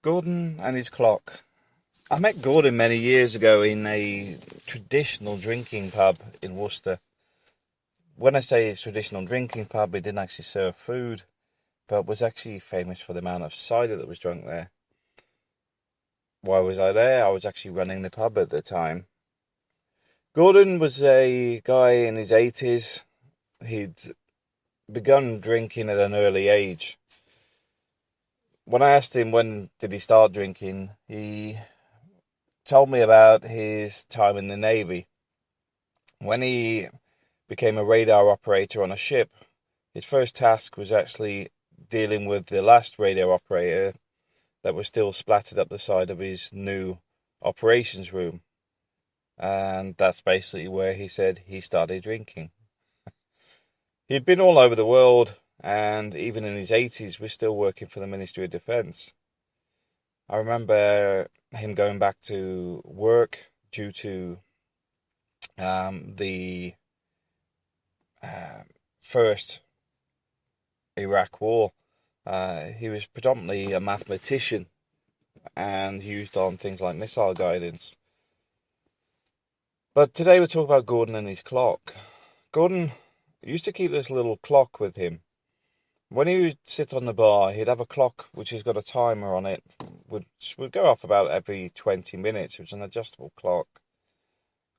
Gordon and his clock. I met Gordon many years ago in a traditional drinking pub in Worcester. When I say it's traditional drinking pub, it didn't actually serve food, but was actually famous for the amount of cider that was drunk there. Why was I there? I was actually running the pub at the time. Gordon was a guy in his 80s. He'd begun drinking at an early age. When I asked him when did he start drinking, he told me about his time in the Navy. When he became a radar operator on a ship, his first task was actually dealing with the last radar operator that was still splattered up the side of his new operations room. And that's basically where he said he started drinking. He'd been all over the world, and even in his 80s was still working for the Ministry of Defence. I remember him going back to work due to the first Iraq War. He was predominantly a mathematician and used on things like missile guidance. But today we're talking about Gordon and his clock. Gordon used to keep this little clock with him. When he would sit on the bar, he'd have a clock which has got a timer on it, would go off about every 20 minutes. It was an adjustable clock.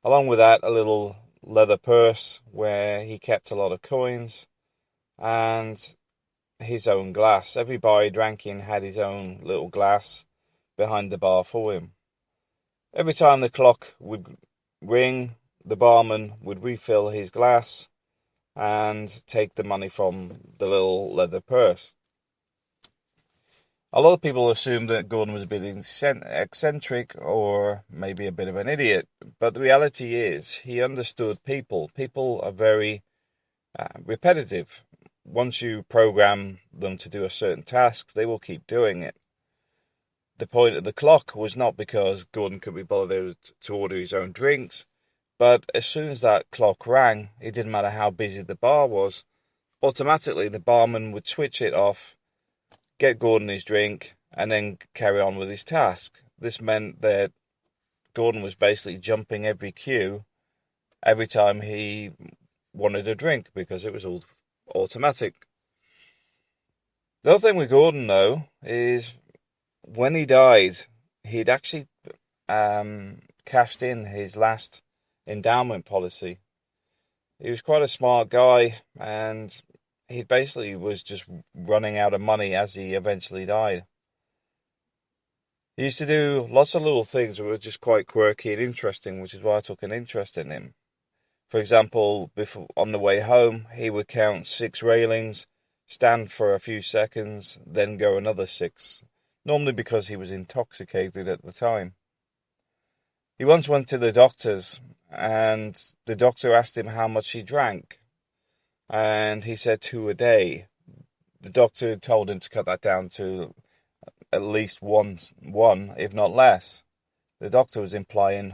Along with that, a little leather purse where he kept a lot of coins and his own glass. Every bar he drank in had his own little glass behind the bar for him. Every time the clock would ring, the barman would refill his glass and take the money from the little leather purse. A lot of people assumed that Gordon was a bit eccentric or maybe a bit of an idiot, but the reality is he understood people. People are very repetitive. Once you program them to do a certain task, they will keep doing it. The point of the clock was not because Gordon could be bothered to order his own drinks, but as soon as that clock rang, it didn't matter how busy the bar was, automatically the barman would switch it off, get Gordon his drink, and then carry on with his task. This meant that Gordon was basically jumping every queue every time he wanted a drink because it was all automatic. The other thing with Gordon, though, is when he died, he'd actually cashed in his last endowment policy. He was quite a smart guy, and he basically was just running out of money as he eventually died. He used to do lots of little things that were just quite quirky and interesting, which is why I took an interest in him. For example, on the way home, he would count 6 railings, stand for a few seconds, then go another 6, normally because he was intoxicated at the time. He once went to the doctor's, and the doctor asked him how much he drank, and he said 2 a day. The doctor told him to cut that down to at least one, if not less. The doctor was implying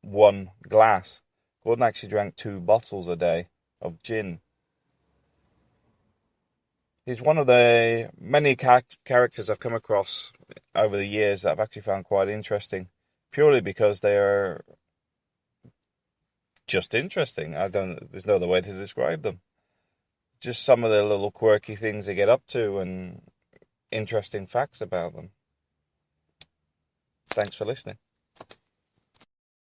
1 glass. Gordon actually drank 2 bottles a day of gin. He's one of the many characters I've come across over the years that I've actually found quite interesting, purely because they are just interesting. There's no other way to describe them. Just some of the little quirky things they get up to and interesting facts about them. Thanks for listening.